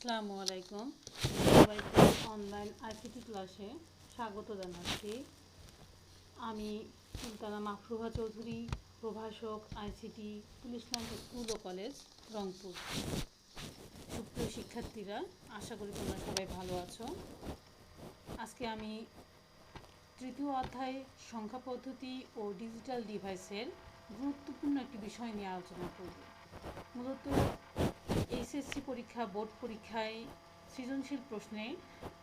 আসসালামু আলাইকুম। সবাইকে অনলাইন আইসিটি ক্লাসে স্বাগত জানাচ্ছি। আমি সুলতানা মাফরুহা চৌধুরী, প্রভাষক আইসিটি পুলিশ লাইন স্কুল ও কলেজ, রংপুর। সুপ্রিয় শিক্ষার্থীরা, আশা করি তোমরা সবাই ভালো আছো। আজকে আমি তৃতীয় অধ্যায় সংখ্যা পদ্ধতি ও ডিজিটাল ডিভাইসের গুরুত্বপূর্ণ একটি বিষয় নিয়ে আলোচনা করব। মূলত এইচএসসি পরীক্ষা, বোর্ড পরীক্ষায় সৃজনশীল প্রশ্নে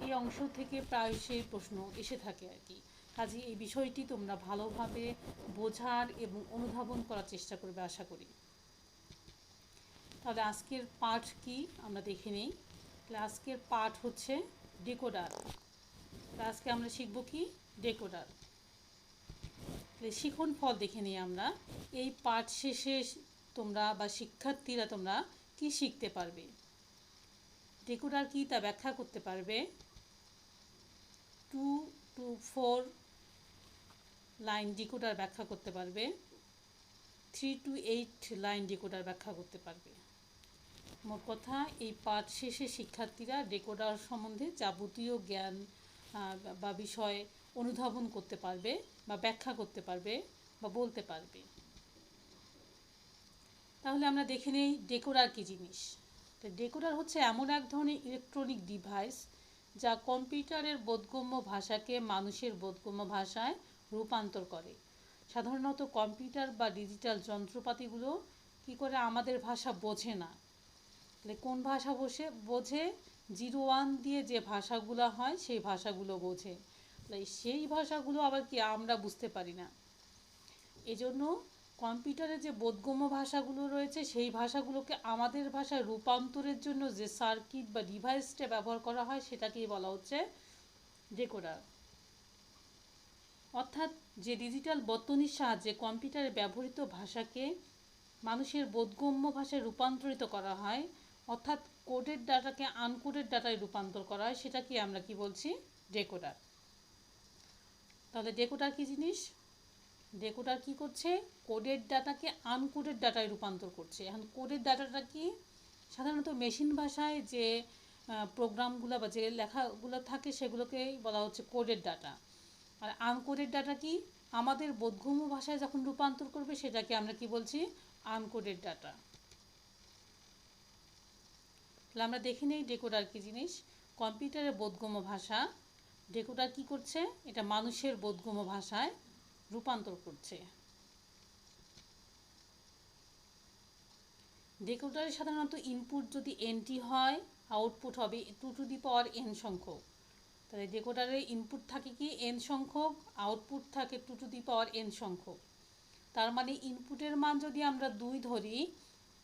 এই অংশ থেকে প্রায়শই প্রশ্ন এসে থাকে আর কি। কাজে এই বিষয়টি তোমরা ভালোভাবে বোঝার এবং অনুধাবন করার চেষ্টা করবে আশা করি। তাহলে আজকের পাঠ কি আমরা দেখে নিই। তাহলে আজকের পাঠ হচ্ছে ডেকোডার। আজকে আমরা শিখব কি ডেকোডার। তাহলে শিখন ফল দেখে নিই আমরা। এই পাঠ শেষে তোমরা বা শিক্ষার্থীরা তোমরা কি শিখতে পারবে, ডেকোডার কি তা ব্যাখ্যা করতে পারবে, 2 to 4 লাইন ডিকোডার ব্যাখ্যা করতে পারবে, 3 to 8 লাইন ডিকোডার ব্যাখ্যা করতে পারবে। মোট কথা, এই পাঠ শেষে শিক্ষার্থীরা ডেকোডার সম্বন্ধে যাবতীয় জ্ঞান বা বিষয় অনুধাবন করতে পারবে বা ব্যাখ্যা করতে পারবে বা বলতে পারবে। তাহলে আমরা দেখে নেই ডেকোডার কী জিনিস। তো ডেকোডার হচ্ছে এমন এক ধরনের ইলেকট্রনিক ডিভাইস যা কম্পিউটারের বোধগম্য ভাষাকে মানুষের বোধগম্য ভাষায় রূপান্তর করে। সাধারণত কম্পিউটার বা ডিজিটাল যন্ত্রপাতিগুলো কি করে আমাদের ভাষা বোঝে না। তাহলে কোন ভাষা বোঝে? 01 দিয়ে যে ভাষাগুলো হয় সেই ভাষাগুলো বোঝে। তাহলে সেই ভাষাগুলো আবার কি আমরা বুঝতে পারি না। এজন্য কম্পিউটারে যে বোধগম্য ভাষাগুলো রয়েছে সেই ভাষাগুলোকে আমাদের ভাষায় রূপান্তরের জন্য যে সার্কিট বা ডিভাইসটা ব্যবহার করা হয় সেটাকেই বলা হচ্ছে ডেকোডার। অর্থাৎ যে ডিজিটাল বর্তনীর সাহায্যে কম্পিউটারে ব্যবহৃত ভাষাকে মানুষের বোধগম্য ভাষায় রূপান্তরিত করা হয়, অর্থাৎ কোডেড ডাটাকে আনকোডেড ডাটায় রূপান্তর করা হয়, সেটাকে আমরা কি বলছি ডেকোডার। তাহলে ডেকোডার কী জিনিস? ডেকোডার কি করছে? কোডেড ডাটাকে আনকোডেড ডাটায় রূপান্তর করছে। এখন কোডেড ডাটাটা কি? সাধারণত মেশিন ভাষায় যে প্রোগ্রামগুলো বা যে লেখাগুলো থাকে সেগুলোকেই বলা হচ্ছে কোডেড ডাটা। আর আনকোডেড ডাটা কি? আমাদের বোধগম্য ভাষায় যখন রূপান্তর করবে সেটাকে আমরা কি বলছি আনকোডেড ডাটা। তাহলে আমরা দেখে নেই ডেকোডার কী জিনিস। কম্পিউটারের বোধগম্য ভাষা, ডেকোডার কি করছে? এটা মানুষের বোধগম্য ভাষায় রূপান্তর করছে। ডেকোডারে সাধারণত ইনপুট যদি এনটি হয়, আউটপুট হবে 2 to the power n সংখ্যক। তাহলে ডেকোডারে ইনপুট থাকে কি n সংখ্যক, আউটপুট থাকে 2 to the power n সংখ্যক। তার মানে ইনপুটের মান যদি আমরা 2 ধরি,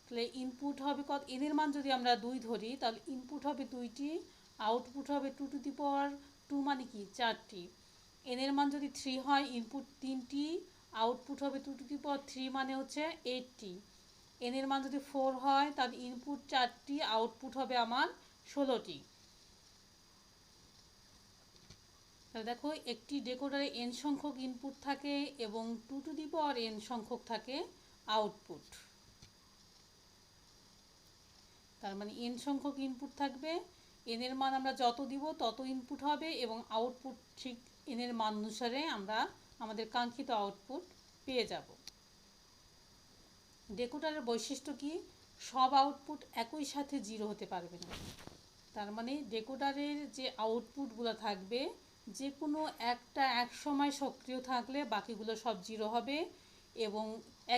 তাহলে ইনপুট হবে কত? n এর মান যদি আমরা 2 ধরি তাহলে ইনপুট হবে 2টি, আউটপুট হবে 2 to the power 2 মানে কি 4টি। n এর মান যদি 3 হয়, ইনপুট 3টি, আউটপুট হবে 2 to the power 3 মানে হচ্ছে 8টি। n এর মান যদি 4 হয় তাহলে ইনপুট 4টি, আউটপুট হবে আমার 16টি। তাহলে দেখো, একটি ডেকোডারে n সংখ্যক ইনপুট থাকে এবং 2 to the power n সংখ্যক থাকে আউটপুট। তার মানে n সংখ্যক ইনপুট থাকবে, n এর মান আমরা যত দিব তত ইনপুট হবে এবং আউটপুট ঠিক n এর মান অনুসারে আমরা আমাদের কাঙ্ক্ষিত আউটপুট পেয়ে যাব। ডেকোডারের বৈশিষ্ট্য কি? সব আউটপুট একই সাথে 0 হতে পারবে না। তার মানে ডেকোডারের যে আউটপুটগুলো থাকবে যে কোনো একটা এক সময় সক্রিয় থাকলে বাকিগুলো সব 0 হবে এবং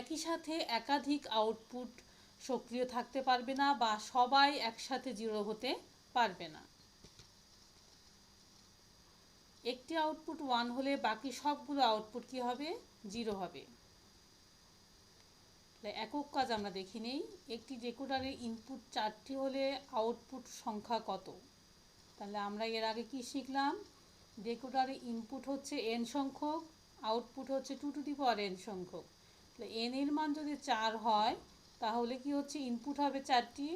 একই সাথে একাধিক আউটপুট সক্রিয় থাকতে পারবে না বা সবাই একসাথে 0 হতে পারবে না। একটি আউটপুট 1 হলে বাকি সবগুলো আউটপুট কি হবে? 0 হবে। একক কাজ আমরা দেখি নেই। একটি ডেকোডারের ইনপুট 4টি হলে আউটপুট সংখ্যা কত? তাহলে আমরা এর আগে কি শিখলাম? ডেকোডারের ইনপুট হচ্ছে n সংখ্যক, আউটপুট হচ্ছে 2 to the power n সংখ্যক। তাহলে n এর মান যদি 4 হয় তাহলে কি হচ্ছে ইনপুট হবে 4টি,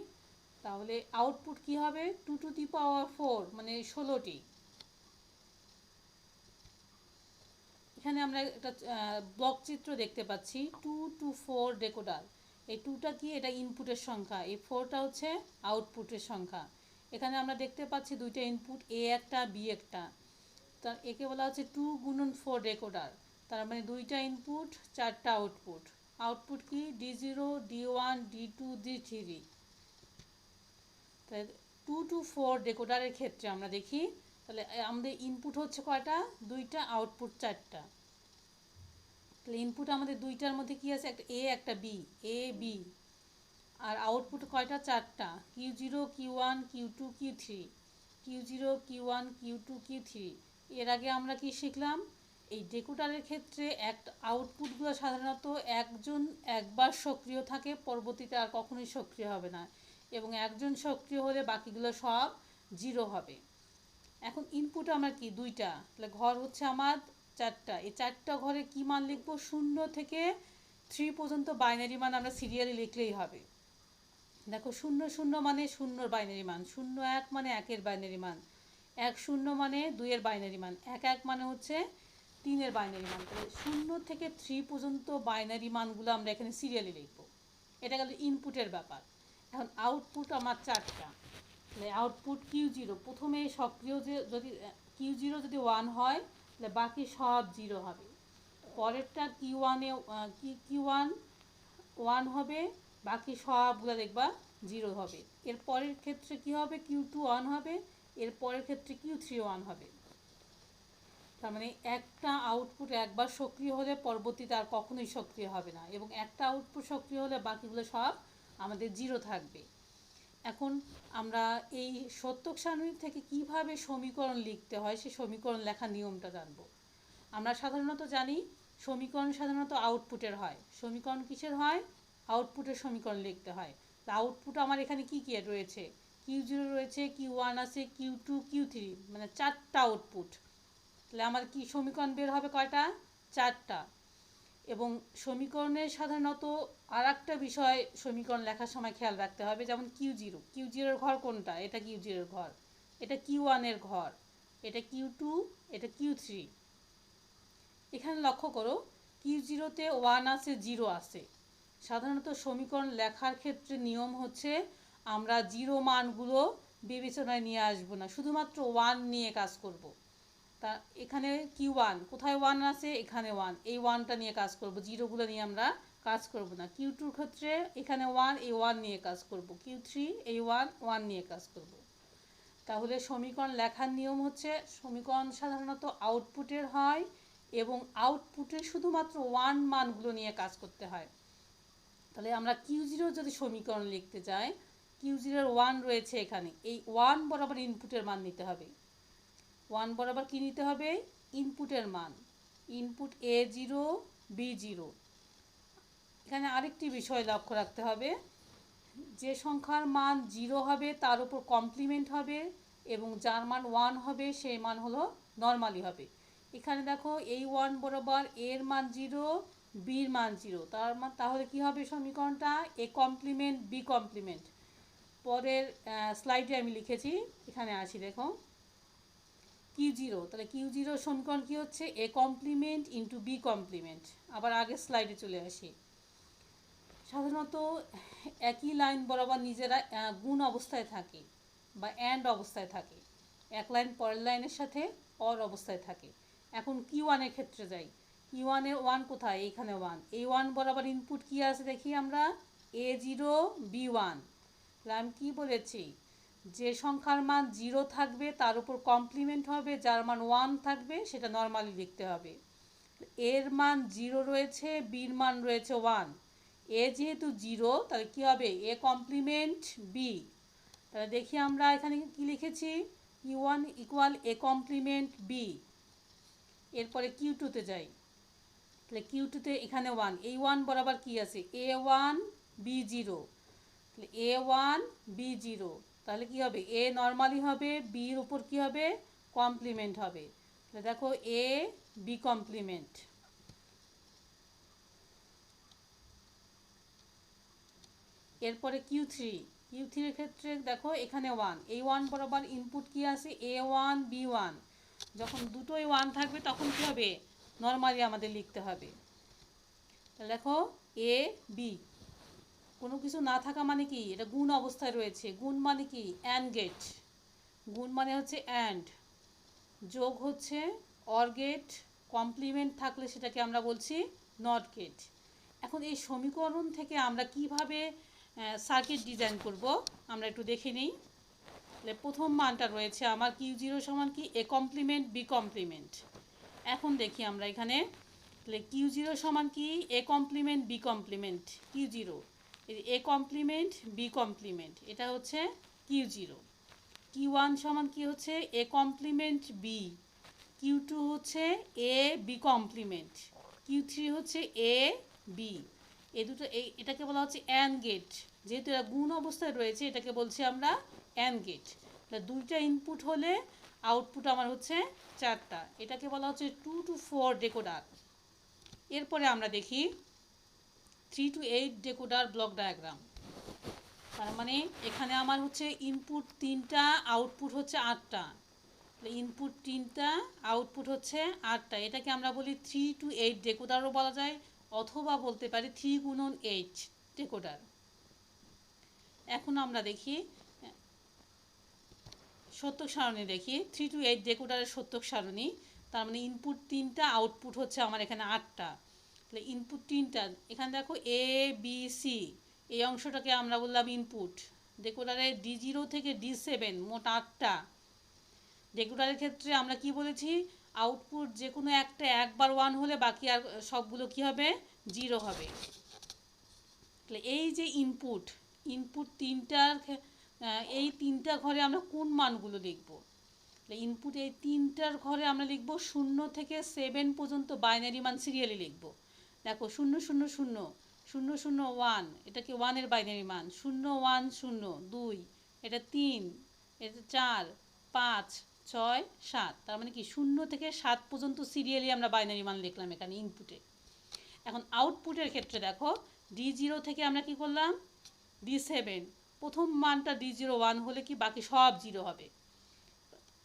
তাহলে আউটপুট কি হবে 2 to the power 4 মানে 16টি। এখানে আমরা একটা ব্লক চিত্র দেখতে পাচ্ছি 2 to 4 ডেকোডার। এই 2টা কি? এটা ইনপুটের সংখ্যা, এই 4টা হচ্ছে আউটপুটের সংখ্যা। এখানে আমরা দেখতে পাচ্ছি দুইটা ইনপুট, এ একটা বি একটা। তার একে বলা হচ্ছে 2 গুণন 4 ডেকোডার। তার মানে দুইটা ইনপুট, চারটা আউটপুট। আউটপুট কি? D0, D1, D2, D3। তাহলে 2 to 4 ডেকোডারের ক্ষেত্রে আমরা দেখি, তাহলে আমাদের ইনপুট হচ্ছে কয়টা? দুইটা, আউটপুট চারটা। তাহলে ইনপুট আমাদের দুইটার মধ্যে কি আছে? একটা এ একটা B, A B. R output কয়টা? চারটা, Q0, Q1, Q2, Q3। Q0, Q1, Q2, Q3। এর আগে আমরা কি শিখলাম? এই ডেকোডারের ক্ষেত্রে একটা আউটপুটগুলো সাধারণত একবার সক্রিয় থাকে, পরবর্তীতে আর কখনোই সক্রিয় হবে না, এবং একজন সক্রিয় হলে বাকিগুলো সব জিরো হবে। এখন ইনপুট আমার কি? দুইটা, তাহলে ঘর হচ্ছে আমার চারটা। এই চারটা ঘরে কি মান লিখবো? 0 থেকে 3 পর্যন্ত বাইনারি মান আমরা সিরিয়ালি লিখলেই হবে। দেখো 0 0 মানে 0 বাইনারি মান, 0 1 মানে 1-এর বাইনারি মান, 1 0 মানে 2-এর বাইনারি মান, 1 1 মানে হচ্ছে 3-এর বাইনারি মান। তাহলে 0 থেকে 3 পর্যন্ত বাইনারি মানগুলো আমরা এখানে সিরিয়ালি লিখব। এটা গেল ইনপুটের ব্যাপার। এখন আউটপুট আমার চারটা, তাহলে আউটপুট Q0 প্রথমে সক্রিয়, যদি Q0 যদি 1 হয় তাহলে বাকি সব 0 হবে। পরেরটা Q1 1 হবে, বাকি সবগুলো দেখবা 0 হবে। এর পরের ক্ষেত্রে কি হবে? Q2 1 হবে, এর পরের ক্ষেত্রে Q3 1 হবে। তার মানে একটা আউটপুট একবার সক্রিয় হলে পরবর্তীতে আর কখনোই সক্রিয় হবে না, এবং একটা আউটপুট সক্রিয় হলে বাকিগুলো সব আমাদের 0 থাকবে। এখন আমরা এই সত্যক সারণী থেকে কিভাবে সমীকরণ লিখতে হয় সেই সমীকরণ লেখার নিয়মটা জানব। আমরা সাধারণত জানি সমীকরণ সাধারণত আউটপুটের হয়। সমীকরণ কিসের হয়? আউটপুটের সমীকরণ লিখতে হয়। তা আউটপুট আমার এখানে কি কি রয়েছে? Q0 রয়েছে, Q1 আছে, Q2, Q3, মানে চারটা আউটপুট। তাহলে আমার কি সমীকরণ বের হবে কয়টা? চারটা। এবং সমীকরণের সাধারণত আর একটা বিষয় সমীকরণ লেখার সময় খেয়াল রাখতে হবে, যেমন Q0 ঘর কোনটা? এটা Q0 ঘর, এটা Q1 ঘর, এটা Q2, এটা Q3। এখানে লক্ষ্য করো Q0-তে 1 আছে, 0 আছে। সাধারণত সমীকরণ লেখার ক্ষেত্রে নিয়ম হচ্ছে আমরা 0 মানগুলো বিবেচনায় নিয়ে আসবো না, শুধুমাত্র 1 নিয়ে কাজ করব। তা এখানে Q1 কোথায়? 1 আছে, এখানে 1, এই 1টা নিয়ে কাজ করব, জিরোগুলো নিয়ে আমরা কাজ করব না। Q2-র ক্ষেত্রে এখানে 1, এই 1 নিয়ে কাজ করব। Q3 এই 1 নিয়ে কাজ করব। তাহলে সমীকরণ লেখার নিয়ম হচ্ছে সমীকরণ সাধারণত আউটপুটের হয়, এবং আউটপুটে শুধুমাত্র 1 মানগুলো নিয়ে কাজ করতে হয়। তাহলে আমরা Q0 যদি সমীকরণ লিখতে যাই, Q0-এর 1 রয়েছে এখানে, এই 1 বরাবর ইনপুটের মান নিতে হবে। 1 বরাবর কী নিতে হবে? ইনপুটের মান। Input A0, B0। এখানে আরেকটি বিষয় লক্ষ্য রাখতে হবে, যে সংখ্যার মান 0 হবে তার উপর কমপ্লিমেন্ট হবে, এবং যার মান 1 হবে সেই মান হলো নর্মালি হবে। এখানে দেখো এই 1 বরাবর এর মান 0, বির মান 0, তাহলে কি হবে সমীকরণটা? A complement B complement. পরের স্লাইডে আমি লিখেছি, এখানে আসি দেখো Q0, তাহলে Q0 সমীকরণ কী হচ্ছে? A complement into B complement. আবার আগের স্লাইডে চলে আসি। সাধারণত একই লাইন বরাবর নিজেরা গুণ অবস্থায় থাকে বা অ্যান্ড অবস্থায় থাকে, এক লাইন পরের লাইনের সাথে অর অবস্থায় থাকে। এখন Q1-এর ক্ষেত্রে যাই। Q1-এর 1 কোথায়? এইখানে 1, এই 1 বরাবর ইনপুট কী আছে দেখি আমরা? A0, B1। তাহলে আমি কী বলেছি? যে সংখ্যার মান 0 থাকবে তার উপর কমপ্লিমেন্ট হবে, যার মান 1 থাকবে সেটা নর্মালি লিখতে হবে। এর মান 0 রয়েছে, বির মান রয়েছে 1। এ যেহেতু 0, তাহলে কী হবে? A complement B. তাহলে দেখি আমরা এখানে কি লিখেছি? Q1 ইকুয়াল এ কমপ্লিমেন্ট বি। এরপরে Q2-তে যাই। তাহলে Q2-তে এখানে 1, এই 1 বরাবর কি আছে? A1, B0। তাহলে A1, B0, তাহলে কি হবে? এ নর্মালি হবে, বির উপর কি হবে? কমপ্লিমেন্ট হবে। তাহলে দেখো এ বি কমপ্লিমেন্ট। এরপরে Q3-এর ক্ষেত্রে দেখো এখানে 1, এই 1 বরাবর ইনপুট কি আছে? A1, B1। যখন দুটোই 1 থাকবে তখন কি হবে? নর্মালি আমাদের লিখতে হবে। তাহলে দেখো এ বি, কোনো কিছু না থাকা মানে কি? এটা গুণ অবস্থায় রয়েছে। গুণ মানে কি? And gate. গুণ মানে হচ্ছে অ্যান্ড, যোগ হচ্ছে অর গেট, কমপ্লিমেন্ট থাকলে সেটাকে আমরা বলছি নট গেট। এখন এই সমীকরণ থেকে আমরা কিভাবে সার্কিট ডিজাইন করব আমরা একটু দেখে নিই। তাহলে প্রথম মানটা রয়েছে আমার Q0 সমান কি এ কমপ্লিমেন্ট বি কমপ্লিমেন্ট। এখন দেখি আমরা এখানে, তাহলে Q0 সমান কি A complement B complement, Q0 A complement B complement, এটা হচ্ছে Q0। Q1 সমান কি হচ্ছে এ কমপ্লিমেন্ট বি, Q2 হচ্ছে এ বি কমপ্লিমেন্ট, Q3 হচ্ছে এ বি। এই দুটো এটাকে বলা হচ্ছে অ্যান্ড গেট। যেহেতু এরা গুণ অবস্থায় রয়েছে এটাকে বলছি আমরা অ্যান্ড গেট। দুইটা ইনপুট হলে আউটপুট আমার হচ্ছে চারটা, এটাকে বলা হচ্ছে 2 to 4 ডেকোডার। এরপরে আমরা দেখি 3 to 8 ডেকোডার ব্লক ডায়াগ্রাম। তার মানে এখানে আমার হচ্ছে ইনপুট 3টা, আউটপুট হচ্ছে 8টা। ইনপুট 3টা, আউটপুট হচ্ছে 8টা, এটাকে আমরা বলি 3 to 8 ডেকোডারও বলা যায়, অথবা বলতে পারি 3 গুণন 8 ডেকোডার। এখন আমরা দেখি সত্যক সারণী, দেখি 3 to 8 ডেকোডারের সত্যক সারণী। তার মানে ইনপুট 3টা, আউটপুট হচ্ছে আমার এখানে 8টা। তাহলে ইনপুট 3টা, এখানে দেখো এ বি সি, এই অংশটাকে আমরা বললাম ইনপুট। ডেকোডারে D0 থেকে D7 মোট 8টা। ডেকোডারের ক্ষেত্রে আমরা কি বলেছি, আউটপুট যে কোনো একটা একবার 1 হলে বাকি আর সবগুলো কি হবে, 0 হবে। তাহলে এই যে ইনপুট, ইনপুট 3টার এই 3টা ঘরে আমরা কোন মানগুলো লিখব? ইনপুট এই 3টার ঘরে আমরা লিখব 0 থেকে 7 পর্যন্ত বাইনারি মান সিরিয়ালি লিখব। দেখো 0 0 0 0 0 1, এটা কি 1 এর বাইনারি মান, 0 1 0 2, এটা 3, এটা 4 5 6 7। তার মানে কি 0 থেকে 7 পর্যন্ত সিরিয়ালি আমরা বাইনারি মান লিখলাম এখানে ইনপুটে। এখন আউটপুটের ক্ষেত্রে দেখো D0 থেকে আমরা কি করলাম, D7, প্রথম মানটা D0 1 হলে কি বাকি সব 0 হবে।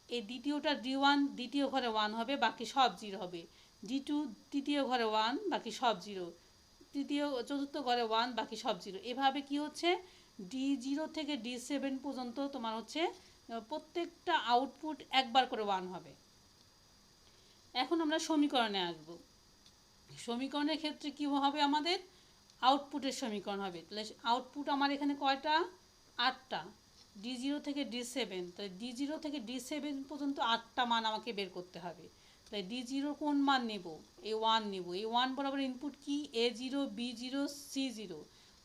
এই দ্বিতীয়টা D1 দ্বিতীয় ঘরে 1 হবে, বাকি সব 0 হবে। D2 তৃতীয় ঘরে 1, বাকি সব 0। তৃতীয় চতুর্থ ঘরে 1, বাকি সব 0। এভাবে কি হচ্ছে D0 থেকে D7 পর্যন্ত তোমার হচ্ছে প্রত্যেকটা আউটপুট একবার করে 1 হবে। এখন আমরা সমীকরণে আসব। সমীকরণের ক্ষেত্রে কী হবে, আমাদের আউটপুটের সমীকরণ হবে। তাহলে আউটপুট আমার এখানে কয়টা, 8টা। D0 থেকে D7, তাহলে D0 থেকে D7 পর্যন্ত 8টা মান আমাকে বের করতে হবে। তাই D0 কোন মান নেব, A1 নেব। A1 বরাবর ইনপুট কি A0 B0 C0,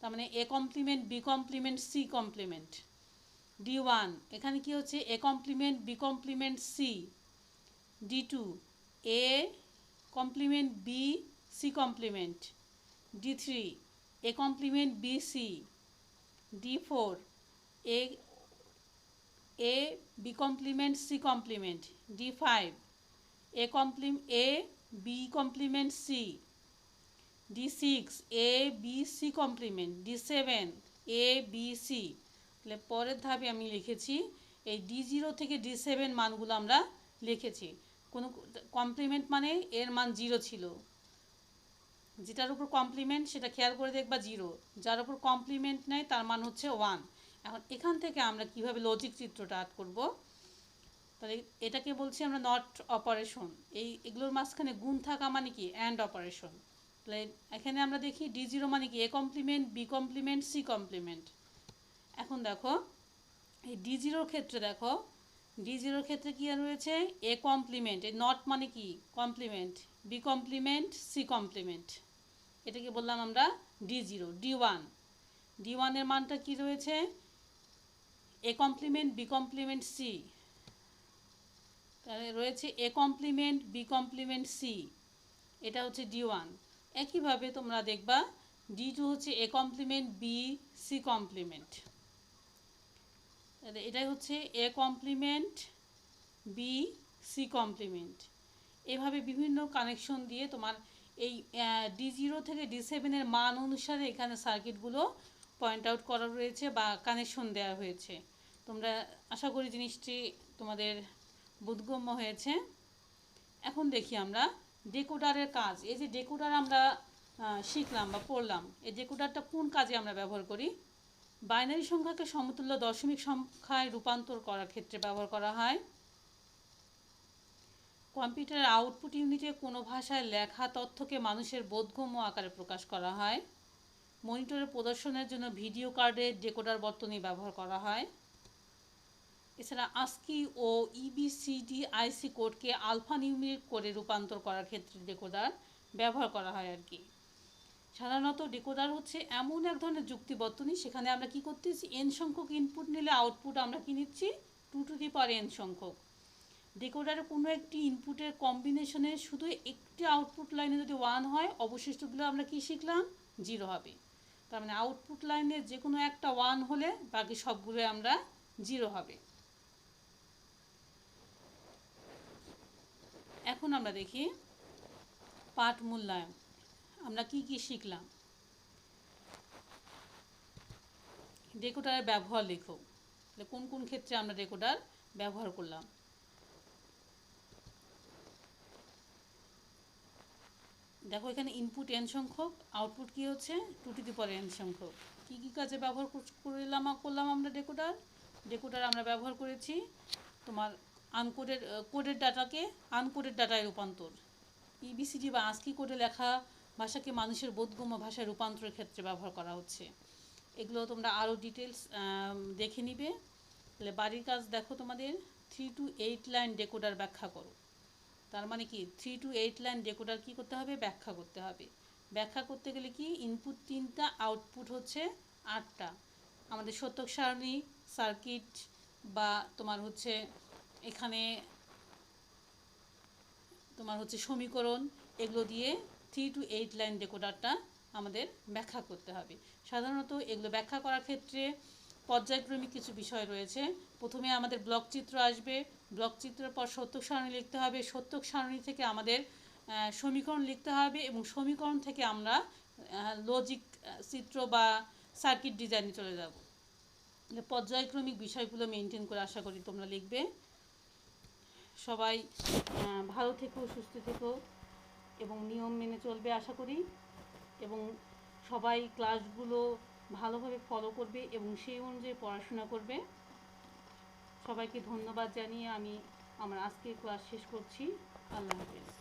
তার মানে A complement B complement C complement. D1 এখানে কি হচ্ছে A complement B complement C. D2 A complement B C complement. D3 A complement B C. D4 A B complement C complement. D5 A B complement C. D6 A B C complement. D7 A B C. তাহলে পরের ধাপে আমি লিখেছি এই D0 থেকে D7 মানগুলো আমরা লিখেছি। কোনো কমপ্লিমেন্ট মানে এর মান 0 ছিল, যেটার উপর কমপ্লিমেন্ট সেটা খেয়াল করে দেখবা 0, যার উপর কমপ্লিমেন্ট নেই তার মান হচ্ছে 1। এখন এখান থেকে আমরা কিভাবে লজিক চিত্রটা আর্ট করব, তাহলে এটাকে বলছি আমরা নট অপারেশন। এগুলোর মাঝখানে গুণ থাকা মানে কি অ্যান্ড অপারেশন। তাহলে এখানে আমরা দেখি D0 মানে কি A complement B complement C complement. এখন দেখো এই D0 ক্ষেত্রে দেখো D0 ক্ষেত্রে কি রয়েছে এ কমপ্লিমেন্ট, এই নট মানে কি complement, B complement C complement, এটাকে বললাম আমরা D0। D1 এর মানটা কি রয়েছে A complement B complement C, তাহলে রয়েছে A complement B complement C, এটা হচ্ছে D1। একইভাবে তোমরা দেখবা D2 হচ্ছে A complement B C complement, এটাই হচ্ছে A complement B C complement. এভাবে বিভিন্ন কানেকশন দিয়ে তোমার এই D0 থেকে D7 এর মান অনুসারে এখানে সার্কিটগুলো পয়েন্ট আউট করা রয়েছে বা কানেকশন দেওয়া হয়েছে। তোমরা আশা করি জিনিসটি তোমাদের বোধগম্য হয়েছে। এখন দেখি আমরা ডেকোডারের কাজ। এই যে ডেকোডার আমরা শিখলাম বা পড়লাম, এই ডেকোডারটা কোন কাজে আমরা ব্যবহার করি। বাইনারি সংখ্যাকে সমতুল্য দশমিক সংখ্যায় রূপান্তর করার ক্ষেত্রে ব্যবহার করা হয়। কম্পিউটারের আউটপুট ইউনিটে কোনো ভাষায় লেখা তথ্যকে মানুষের বোধগম্য আকারে প্রকাশ করা হয়। মনিটরে প্রদর্শনের জন্য ভিডিও কার্ডের ডেকোডার বর্তনী ব্যবহার করা হয়। এছাড়া আস্কি ও ইবিসিডি আইসি কোডকে আলফা নিউমেরিক কোডে রূপান্তর করার ক্ষেত্রে ডেকোডার ব্যবহার করা হয় আর কি। সাধারণত ডেকোডার হচ্ছে এমন এক ধরনের যুক্তি বর্তনী, সেখানে আমরা কি করতেছি, এন সংখ্যক ইনপুট নিলে আউটপুট আমরা কি নিচ্ছি, 2n সংখ্যক। ডেকোডারে কোনো একটি ইনপুটের কম্বিনেশনে শুধু একটি আউটপুট লাইনে যদি 1 হয়, অবশিষ্টগুলো আমরা কি শিখলাম, 0 হবে। তার মানে আউটপুট লাইনে যে কোনো একটা 1 হলে বাকি সবগুলো আমরা 0 হবে। এখন আমরা দেখি পাঠ মূল্যায়ন। আমরা কি কি শিখলাম। ডেকোডারের ব্যবহার লেখো, কোন কোন ক্ষেত্রে আমরা ডেকোডার ব্যবহার করলাম। দেখো এখানে ইনপুট n সংখ্যক, আউটপুট কি হচ্ছে 2n সংখ্যক। কি কি কাজে ব্যবহার করলাম আমরা ডেকোডার আমরা ব্যবহার করেছি তোমার কোডের ডাটাকে আনকোডেড ডাটায় রূপান্তর, ইবিসিডি বা আস্কি কোডে লেখা ভাষাকে মানুষের বোধগম্য ভাষায় রূপান্তরের ক্ষেত্রে ব্যবহার করা হচ্ছে। এগুলো তোমরা আরও ডিটেলস দেখে নিবে। তাহলে বাড়ির কাজ দেখো তোমাদের 3 to 8 লাইন ডেকোডার ব্যাখ্যা করো। তার মানে কি 3 to 8 লাইন ডেকোডার কি করতে হবে, ব্যাখ্যা করতে হবে। ব্যাখ্যা করতে গেলে কি ইনপুট 3টা, আউটপুট হচ্ছে 8টা। আমাদের সত্যক সারণী, সার্কিট বা তোমার হচ্ছে এখানে তোমার হচ্ছে সমীকরণ, এগুলো দিয়ে 3 to 8 লাইন ডেকোডারটা আমাদের ব্যাখ্যা করতে হবে। সাধারণত এগুলো ব্যাখ্যা করার ক্ষেত্রে পর্যায়ক্রমিক কিছু বিষয় রয়েছে। প্রথমে আমাদের ব্লক চিত্র আসবে, ব্লক চিত্রের পর সত্যক সারণী লিখতে হবে, সত্যক সারণী থেকে আমাদের সমীকরণ লিখতে হবে এবং সমীকরণ থেকে আমরা লজিক চিত্র বা সার্কিট ডিজাইনে চলে যাব। পর্যায়ক্রমিক বিষয়গুলো মেনটেন করে আশা করি তোমরা লিখবে। সবাই ভালো থেকো, সুস্থ থেকো এবং নিয়ম মেনে চলবে আশা করি, এবং সবাই ক্লাসগুলো ভালোভাবে ফলো করবে এবং সেই অনুযায়ী পড়াশোনা করবে। সবাইকে ধন্যবাদ জানিয়ে আমি আমার আজকের ক্লাস শেষ করছি। আল্লাহ হাফেজ।